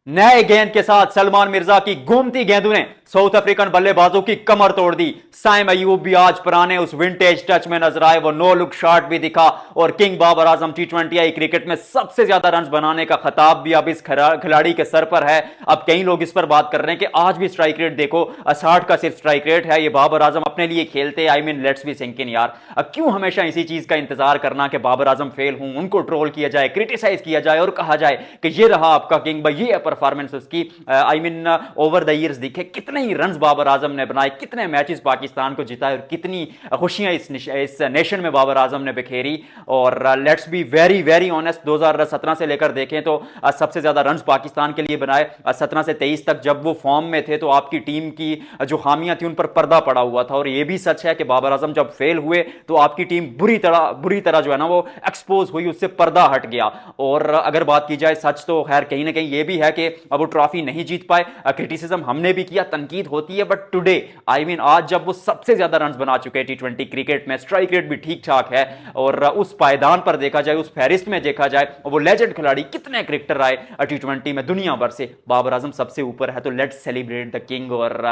नए गेंद के साथ सलमान मिर्जा की घूमती गेंदों ने साउथ अफ्रीकन बल्लेबाजों की कमर तोड़ दी। साइम अयूब भी आज पुराने उस विंटेज टच में नजर आए, वो नो लुक शॉट भी दिखा और किंग बाबर आजम टी20 क्रिकेट में सबसे ज्यादा रन बनाने का खिताब भी अब इस खिलाड़ी के सर पर है। अब कई लोग इस पर बात कर रहे हैं कि आज भी स्ट्राइक रेट देखो, 60 का सिर्फ स्ट्राइक रेट है। ये बाबर आजम अपने लिए खेलते, I mean let's be sink in यार। अब क्यों हमेशा इसी चीज का इंतजार करना कि बाबर आजम फेल हूं, उनको ट्रोल किया जाए, क्रिटिसाइज किया जाए और कहा जाए कि ये रहा आपका किंग भाई, ये परफॉर्मेंस उसकी I mean over the years दिखे, कितने ही रन बाबर आजम ने बनाए, कितने मैचेस पाकिस्तान को जिताए और कितनी खुशियां इस नेशन में बाबर आजम ने बिखेरी। और let's be very very honest, 2017 से लेकर देखें तो सबसे ज्यादा रन पाकिस्तान के लिए बनाए। 17 से 23 तक जब वो फॉर्म में थे तो आपकी टीम की जो खामियां थी उन पर पर्दा पड़ा हुआ था। और ये भी सच है कि बाबर आजम जब फेल हुए तो आपकी टीम बुरी तरह जो है ना वो एक्सपोज हुई, उससे पर्दा हट गया। और अगर बात की जाए सच तो खैर कहीं ना कहीं ये भी है कि अब वो ट्रॉफी नहीं जीत पाए। क्रिटिसिज्म हमने भी किया, तनकीद होती है, बट टुडे आई मीन आज जब वो सबसे ज्यादा रन बना चुके हैं टी20 क्रिकेट में, स्ट्राइक रेट भी ठीक ठाक है और उस पायदान पर देखा जाए, उस फहरिस्त में देखा जाए, वो लेजेंड खिलाड़ी कितने क्रिकेटर आए टी20 में दुनिया भर से, बाबर आजम सबसे ऊपर है। तो लेट्स सेलिब्रेट द किंग। और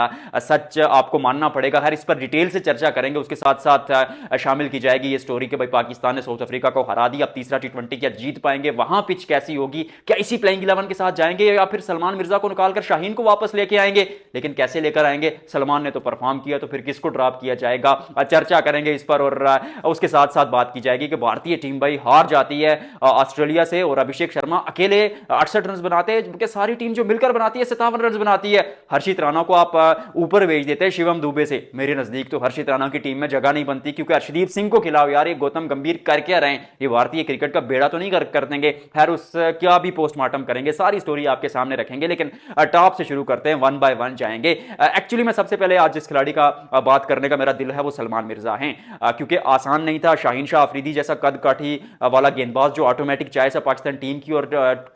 सच आपको मानना पड़ेगा, हर इस पर डिटेल से चर्चा करेंगे, उसके साथ साथ शामिल की जाएगी ये स्टोरी कि भाई पाकिस्तान ने साउथ अफ्रीका को हरा दिया, अब तीसरा टी20 क्या जीत पाएंगे, वहां पिच कैसी होगी, क्या इसी प्लेइंग 11 के साथ जाएंगे या फिर सलमान मिर्जा को निकालकर शाहीन को वापस लेके आएंगे। लेकिन कैसे लेकर आएंगे, सलमान ने तो परफॉर्म किया तो फिर किसको ड्रॉप किया जाएगा, चर्चा करेंगे इस पर। और उसके साथ साथ बात की जाएगी कि भारतीय टीम भाई हार जाती है ऑस्ट्रेलिया से और अभिषेक शर्मा अकेले 68 रन बनाते हैं, जबकि सारी टीम जो मिलकर बनाती है 57 रन बनाती है। हर्षित राणा को आप ऊपर भेज देते हैं शिवम दुबे से, मेरे नजदीक तो हर्षित राणा की टीम में जगह नहीं बनती, क्योंकि अर्शदीप सिंह को खिलाओ यार, ये गौतम गंभीर कर क्या रहे हैं, ये भारतीय क्रिकेट का बेड़ा तो नहीं कर देंगे। खैर उस क्या भी पोस्टमार्टम करेंगे, सारी स्टोरी आपके सामने रखेंगे, लेकिन टॉप से शुरू करते हैं, वन बाय वन जाएंगे। एक्चुअली मैं सबसे पहले आज जिस खिलाड़ी का बात करने का मेरा दिल है वो सलमान मिर्जा हैं, क्योंकि आसान नहीं था शाहीन शाह अफरीदी जैसा कद काठी वाला गेंदबाज जो ऑटोमेटिक चॉइस है पाकिस्तान टीम की, और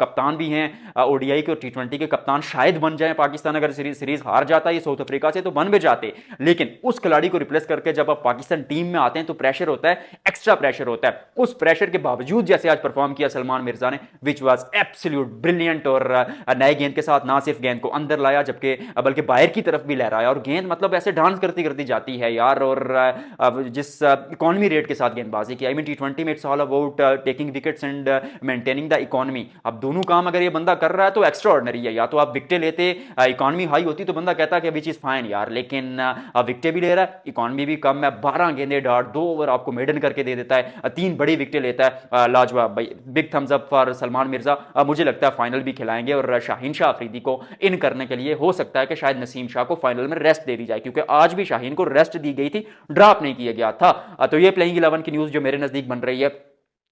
कप्तान भी हैं ओडीआई के और टी20 के कप्तान शायद बन जाए पाकिस्तान, अगर सीरीज हार जाता है साउथ अफ्रीका से तो बन भी जाते। लेकिन उस खिलाड़ी को रिप्लेस करके जब आप पाकिस्तान टीम में आते हैं तो प्रेशर होता है, एक्स्ट्रा प्रेशर होता है। उस प्रेशर के बावजूद जैसे आज परफॉर्म किया सलमान मिर्जा ने, विच वाज एब्सोल्यूट ब्रिलियंट। और नए गेंद के साथ ना सिर्फ गेंद को अंदर लाया जबकि बल्कि बाहर की तरफ भी लहराया, और गेंद मतलब ऐसे डांस करती करती जाती है यार। और जिस इकोनॉमी रेट के साथ गेंदबाजी की, आई मीन टी20 में it's all about taking wickets and maintaining the economy. अब दोनों काम अगर ये बंदा कर रहा है तो एक्स्ट्रा ऑर्डिनरी है, या तो आप विकेटें लेते, इकोनॉमी हाई होती तो बंदा कहता कि विच इज फाइन यार, लेकिन विकेटें भी ले रहा है, इकोनॉमी भी कम है, 12 गेंदे डाट 2 ओवर आपको मेडन करके दे देता है, 3 बड़ी विकेटें लेता है, लाजवाब भाई, big thumbs up for Salman Mirza. मुझे लगता है फाइनल भी खिलाएंगे और शाहीन शाह अफरीदी को इन करने के लिए हो सकता है कि शायद नसीम शाह को फाइनल में रेस्ट दे दी जाए, क्योंकि आज भी शाहीन को रेस्ट दी गई थी, ड्रॉप नहीं किया गया था। तो ये प्लेइंग 11 की न्यूज जो मेरे नजदीक बन रही है।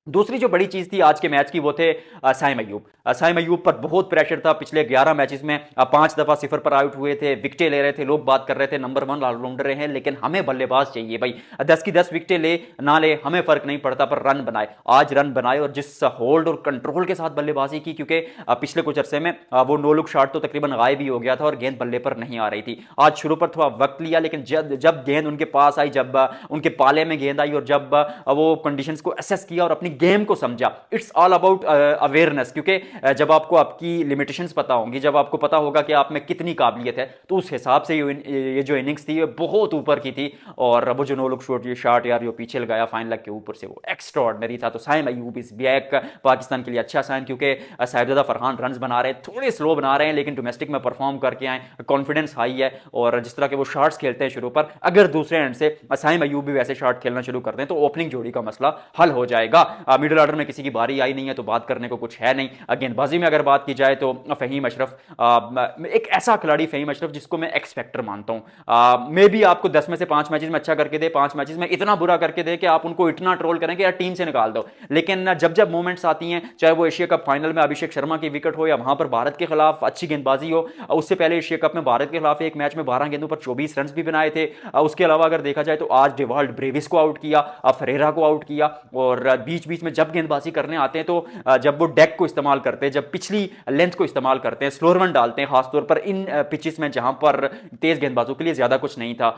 दूसरी जो बड़ी चीज थी आज के मैच की वो थे साइम अयूब। साइम अयूब पर बहुत प्रेशर था, पिछले 11 मैचेस में 5 दफा सिफर पर आउट हुए थे, विकेटें ले रहे थे, लोग बात कर रहे थे नंबर 1 ऑलराउंडर हैं, लेकिन हमें बल्लेबाज चाहिए भाई, 10 की 10 विकेटें ले ना ले हमें फर्क नहीं पड़ता, पर रन बनाए। आज रन बनाए और जिस होल्ड और कंट्रोल के साथ बल्लेबाजी की, क्योंकि पिछले कुछ अरसे में वो नो लुक शॉट तो तकरीबन गायब ही हो गया था और गेंद बल्ले पर नहीं आ रही थी। आज शुरू पर थोड़ा वक्त लिया, लेकिन जब गेंद उनके पास आई, जब उनके पाले में गेंद आई और जब वो कंडीशंस को असेस किया और अपनी गेम को समझा, इट्स ऑल अबाउट अवेयरनेस। क्योंकि जब आपको आपकी लिमिटेशंस पता होंगी, जब आपको पता होगा कि आप में कितनी काबिलियत है, तो उस हिसाब से ये जो इनिंग्स थी ये बहुत ऊपर की थी। और वो जो नो लुक शॉट यार जो पीछे लगाया फाइन लेग के ऊपर से, वो एक्स्ट्रा ऑर्डिनरी था। तो साइम अयूब इज बैक, पाकिस्तान के लिए अच्छा साइन, क्योंकि साहिबजादा फरहान रन बना रहे हैं, थोड़े स्लो बना रहे हैं, लेकिन डोमेस्टिक में परफॉर्म करके आए, कॉन्फिडेंस हाई है। और जिस तरह के वो शॉट्स खेलते हैं शुरू पर, अगर दूसरे एंड से साइम अयूब भी वैसे शॉट खेलना शुरू कर दें तो ओपनिंग जोड़ी का मसला हल हो जाएगा। मिडिल ऑर्डर में किसी की बारी आई नहीं है तो बात करने को कुछ है नहीं। गेंदबाजी में अगर बात की जाए तो फहीम अशरफ एक ऐसा खिलाड़ी, फहीम अशरफ जिसको मैं एक्सपेक्टर मानता हूं। मे बी आपको 10 में से 5 मैचेस में अच्छा करके दे, 5 मैचेस में इतना बुरा करके दे कि आप उनको इतना ट्रोल करें कि यार टीम से निकाल दो। लेकिन जब जब मोमेंट्स आती हैं, चाहे वो एशिया कप फाइनल में अभिषेक शर्मा की विकेट हो या वहां पर भारत के खिलाफ अच्छी गेंदबाजी हो, उससे पहले एशिया कप में भारत के खिलाफ एक मैच में 12 गेंदों पर 24 रन भी बनाए थे। उसके अलावा अगर देखा जाए तो आज डिवाल्ड ब्रेविस को आउट किया, फरेरा को आउट किया, और बीच बीच में जब गेंदबाजी करने आते हैं तो जब वो डेक को इस्तेमाल करते हैं, जब पिछली लेंथ को इस्तेमाल करते हैं, स्लोअर वन डालते हैं, खासतौर पर इन पिचेस में जहां पर तेज गेंदबाजों के लिए ज्यादा कुछ नहीं था।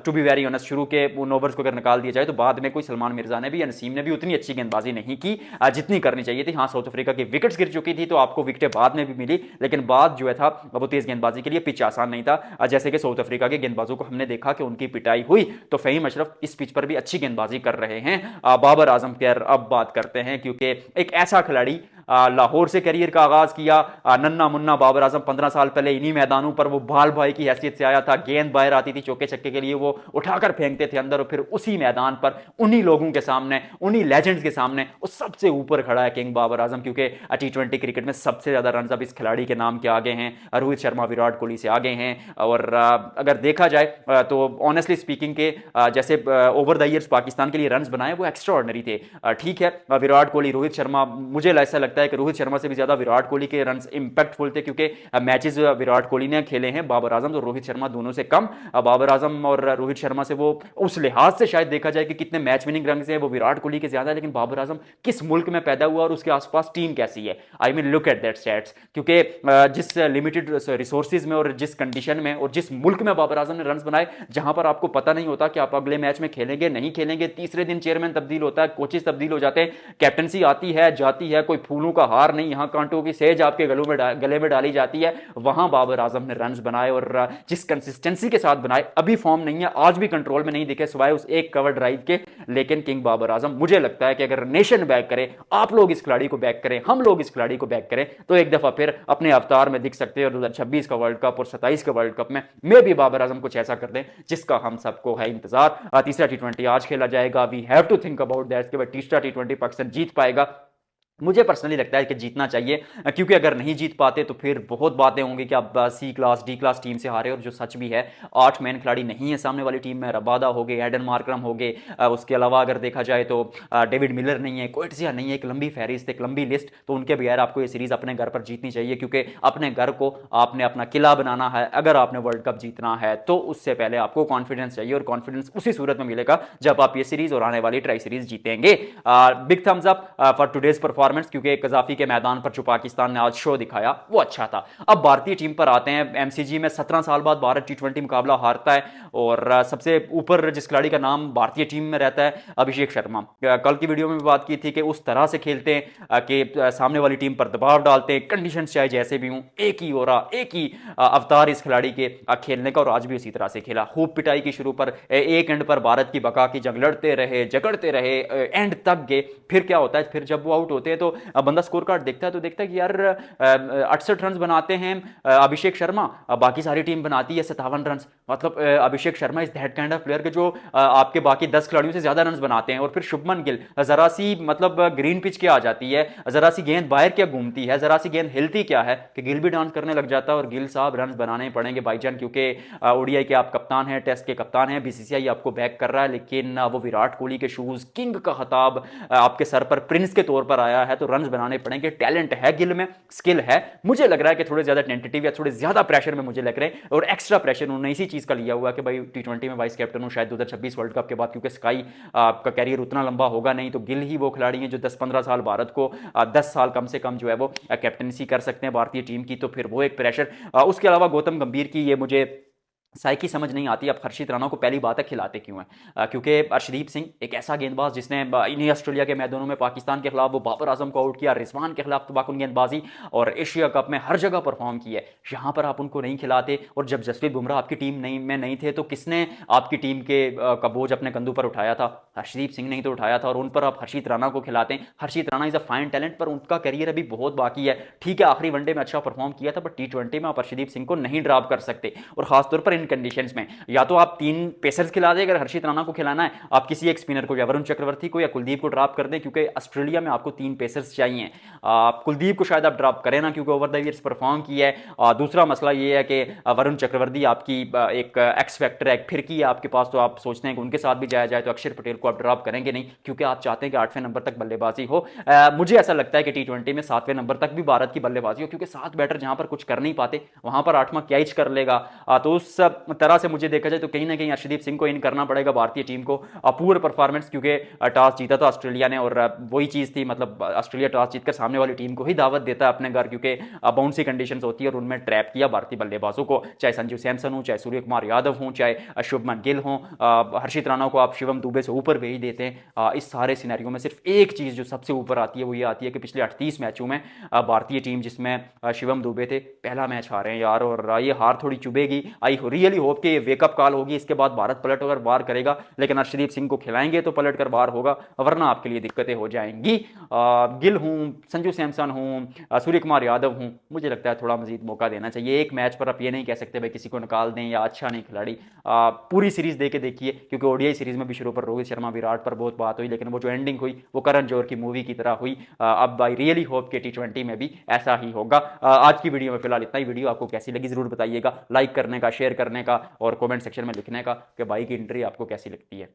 टू बी वेरी ऑनेस्ट, शुरू के उन ओवर्स को अगर निकाल दिया जाए तो बाद में कोई सलमान मिर्जा ने भी या नसीम ने भी उतनी अच्छी गेंदबाजी नहीं की जितनी करनी चाहिए थी। हाँ, साउथ अफ्रीका की विकेट्स गिर चुकी थी तो आपको विकेटें बाद में भी मिली, लेकिन बाद जो है था वो तेज गेंदबाजी के लिए पिच आसान नहीं था। जैसे कि साउथ अफ्रीका के गेंदबाजों को हमने देखा कि उनकी पिटाई हुई तो फहीम अशरफ इस पिच पर भी अच्छी गेंदबाजी कर रहे हैं। बाबर आजम की अब बात करते हैं, क्योंकि एक ऐसा खिलाड़ी लाहौर से करियर का आगाज किया। नन्ना मुन्ना बाबर आजम 15 साल पहले इन्हीं मैदानों पर वो बाल भाई की हैसियत से आया था। गेंद बाहर आती थी चौके छक्के के लिए, वो उठाकर फेंकते थे अंदर और फिर उसी मैदान पर उन्हीं लोगों के सामने, उन्हीं लेजेंड्स के सामने वो सबसे ऊपर खड़ा है किंग बाबर आजम। क्योंकि T20 क्रिकेट में सबसे ज्यादा रन अब इस खिलाड़ी के नाम के आगे हैं। रोहित शर्मा विराट कोहली से आगे हैं। और अगर देखा जाए तो ऑनेस्टली स्पीकिंग के जैसे ओवर द ईयर्स पाकिस्तान के लिए रन बनाए वो एक्स्ट्रा ऑर्डिनरी थे। ठीक है, विराट कोहली, रोहित शर्मा, मुझे ऐसा लगता है कि रोहित शर्मा से भी ज्यादा विराट कोहली के रन इंपैक्टफुल थे, क्योंकि मैचेस विराट कोहली ने खेले हैं, बाबर आजम और रोहित शर्मा दोनों से कम। बाबर आजम और रोहित शर्मा से वो उस लिहाज से शायद देखा जाए कि कितने मैच विनिंग रन हैं वो विराट कोहली के ज्यादा है, लेकिन बाबर आजम किस मुल्क में पैदा हुआ और उसके आसपास टीम कैसी है, I mean look at that stats. क्योंकि जिस लिमिटेड रिसोर्सेज में और जिस कंडीशन में और जिस मुल्क में बाबर आजम ने रन बनाए, जहां पर आपको पता नहीं होता कि आप अगले मैच में खेलेंगे नहीं खेलेंगे, तीसरे दिन चेयरमैन तब्दील होता है, कोचेस तब्दील हो जाते हैं, कैप्टनसी आती है जाती है, कोई फूलों का हार नहीं, यहां कांटों की सेज आपके गले में डाली जाती है। वहां बाबर आजम ने रन बनाए और जिस कंसिस्टेंसी के साथ बनाए, अभी फॉर्म नहीं है, आज भी कंट्रोल में नहीं दिखे सिवाय उस एक कवर ड्राइव के, लेकिन किंग बाबर आजम मुझे लगता है कि अगर नेशन बैक करे, आप लोग इस खिलाड़ी को बैक करें, हम लोग इस खिलाड़ी को बैक करें, तो एक दफा फिर अपने अवतार में दिख सकते हैं और 2026 का वर्ल्ड कप और 27 के वर्ल्ड कप में भी बाबर आजम कुछ ऐसा कर दें जिसका हम सबको है इंतजार। तीसरा T20 आज खेला जाएगा, we have to think about that कि तीसरा T20 पाकिस्तान जीत पाएगा। मुझे पर्सनली लगता है कि जीतना चाहिए, क्योंकि अगर नहीं जीत पाते तो फिर बहुत बातें होंगी कि आप सी क्लास डी क्लास टीम से हारे, और जो सच भी है 8 मैन खिलाड़ी नहीं है सामने वाली टीम में। रबादा हो गए, एडन मार्करम हो गए, उसके अलावा अगर देखा जाए तो डेविड मिलर नहीं है, कोएट्सिया नहीं है, एक लंबी फहरिस्त, एक लंबी लिस्ट। तो उनके बगैर आपको ये सीरीज अपने घर पर जीतनी चाहिए, क्योंकि अपने घर को आपने अपना किला बनाना है। अगर आपने वर्ल्ड कप जीतना है तो उससे पहले आपको कॉन्फिडेंस चाहिए, और कॉन्फिडेंस उसी सूरत में मिलेगा जब आप ये सीरीज और आने वाली ट्राई सीरीज जीतेंगे। Big thumbs up for today's performance, क्योंकि कजाफी के मैदान पर जो पाकिस्तान ने आज शो दिखाया वो अच्छा था। अब भारतीय टीम पर आते हैं। एमसीजी में 17 साल बाद भारत T20 मुकाबला हारता है, और सबसे ऊपर जिस खिलाड़ी का नाम भारतीय टीम में रहता है अभिषेक शर्मा। कल की वीडियो में भी बात की थी कि उस तरह से खेलते हैं कि सामने वाली टीम पर दबाव डालते हैं, कंडीशन चाहे जैसे भी हों, एक ही ओरा, एक ही अवतार इस खिलाड़ी के खेलने का, और आज भी उसी तरह से खेला। खूब पिटाई की शुरू पर एक एंड पर भारत की बका की जंग लड़ते रहे, जगड़ते रहे, एंड तक गए। फिर क्या होता है, फिर जब वो आउट होते हैं तो बंदा स्कोर कार्ड देखता है तो देखता है कि यार 68 रन बनाते हैं अभिषेक शर्मा, बाकी सारी टीम बनाती है 57 रन। मतलब Abhishek Sharma is that kind of player के जो आपके बाकी 10 खिलाड़ियों से ज्यादा रन बनाते हैं। और फिर शुभमन गिल, जरा सी मतलब ग्रीन पिच क्या आ जाती है, जरा सी गेंद बाहर क्या घूमती है, जरा सी गेंद हिलती क्या है कि गिल भी डांस करने लग जाता है। और गिल साहब रन बनाने पड़ेंगे भाईजान, क्योंकि ओडीआई के आप कप्तान हैं, टेस्ट के कप्तान हैं, बीसीसीआई आपको बैक कर रहा है, लेकिन वो विराट कोहली के शूज, किंग का खिताब आपके सर पर प्रिंस के तौर पर आया है, तो रन बनाने पड़ेंगे। टैलेंट है गिल में, स्किल है। मुझे लग रहा है कि थोड़े ज्यादा टेंटेटिव या थोड़े ज्यादा प्रेशर में मुझे लग रहे हैं, और एक्स्ट्रा प्रेशर उन्होंने इसी चीज का लिया हुआ कि भाई T20 में वाइस कैप्टन हूं शायद 2026 वर्ल्ड कप के बाद, क्योंकि स्काई का कैरियर उतना लंबा होगा नहीं, तो गिल ही वो खिलाड़ी हैं जो 10-15 साल भारत को 10 साल कम से कम जो है वो कैप्टनसी कर सकते हैं भारतीय टीम की, तो फिर वो एक प्रेशर। उसके अलावा गौतम गंभीर की ये मुझे साइकी समझ नहीं आती, अब हर्षित राणा को पहली बात है खिलाते क्यों हैं, क्योंकि अर्शदीप सिंह एक ऐसा गेंदबाज जिसने इन्हीं ऑस्ट्रेलिया के मैदानों में पाकिस्तान के खिलाफ वो बाबर आजम को आउट किया, रिजवान के खिलाफ तबाकुन गेंदबाजी, और एशिया कप में हर जगह परफॉर्म की है। यहाँ पर आप उनको नहीं खिलाते, और जब जसप्रीत बुमराह आपकी टीम नहीं थे तो किसने आपकी टीम के का बोझ अपने कंधों पर उठाया था? हर्षदीप सिंह ने ही तो उठाया था, और उन पर आप हर्षित राणा को खिलाते हैं। Harshit Rana is a fine talent, पर उनका करियर अभी बहुत बाकी है। ठीक है, आखिरी वनडे में अच्छा परफॉर्म किया था, बट T20 में आप हर्षदीप सिंह को नहीं ड्रॉप कर सकते, और खासतौर पर इन कंडीशंस में। या तो आप 3 पेसर्स खिला दें, अगर हर्षित राणा को खिलाना है, आप किसी एक स्पिनर को या वरुण चक्रवर्ती को या कुलदीप को ड्रॉप कर दें, क्योंकि ऑस्ट्रेलिया में आपको 3 पेसर्स चाहिए। कुलदीप को शायद आप ड्रॉप करें ना, क्योंकि ओवर द ईयर्स परफॉर्म किया है। दूसरा मसला ये है कि वरुण चक्रवर्ती आपकी एक एक्स फैक्टर है, एक फिरकी है आपके पास, तो आप सोचते हैं कि उनके साथ भी जाया जाए, तो अक्षर पटेल को आप ड्रॉप करेंगे नहीं, क्योंकि आप चाहते हैं कि 8वें नंबर तक बल्लेबाजी हो। मुझे ऐसा लगता है कि टी20 में 7वें नंबर तक भी भारत की बल्लेबाजी हो, क्योंकि 7 बैटर जहां पर कुछ कर नहीं पाते वहां पर 8वां कैच कर लेगा। तो उस तरह से मुझे देखा जाए तो कहीं ना कहीं अर्शदीप सिंह को इन करना पड़ेगा भारतीय टीम को पूर्ण परफॉर्मेंस, क्योंकि टॉस जीता था ऑस्ट्रेलिया ने, और वही चीज थी, मतलब ऑस्ट्रेलिया टॉस जीतकर सामने वाली टीम को ही दावत देता है अपने घर, क्योंकि बाउंसी कंडीशंस होती है और उनमें ट्रैप किया भारतीय बल्लेबाजों को, चाहे संजू सैमसन हो, चाहे सूर्य कुमार यादव हो, चाहे शुभमन गिल हो, हर्षित राणा को आप शिवम दुबे से ऊपर भेज देते हैं। इस सारे सिनेरियो में सिर्फ एक चीज जो सबसे ऊपर आती है वो ये आती है कि पिछले 38 मैचों में भारतीय टीम जिसमें शिवम दुबे थे पहला मैच हारे हैं यार, और ये हार थोड़ी चुभेगी। आई रियली होप कि ये वेकअप कॉल होगी, इसके बाद भारत पलट कर बाहर करेगा, लेकिन अर्शदीप सिंह को खिलाएंगे तो पलट कर बाहर होगा, वरना आपके लिए दिक्कतें हो जाएंगी। गिल हूं, संजू सैमसन हूं, सूर्य कुमार यादव हूं, मुझे लगता है थोड़ा मजीद मौका देना चाहिए। एक मैच पर आप ये नहीं कह सकते भाई किसी को निकाल दें या अच्छा नहीं खिलाड़ी, पूरी सीरीज देके देखिए, क्योंकि ओडीआई सीरीज में भी शुरू पर रोहित शर्मा विराट पर बहुत बात हुई, लेकिन वो जो एंडिंग हुई वो करण जौहर की मूवी की तरह हुई। अब आई रियली होप कि टी20 में भी ऐसा ही होगा। आज की वीडियो में फिलहाल इतना ही। वीडियो आपको कैसी लगी जरूर बताइएगा, लाइक करने का, शेयर करने का और कमेंट सेक्शन में लिखने का कि भाई की एंट्री आपको कैसी लगती है।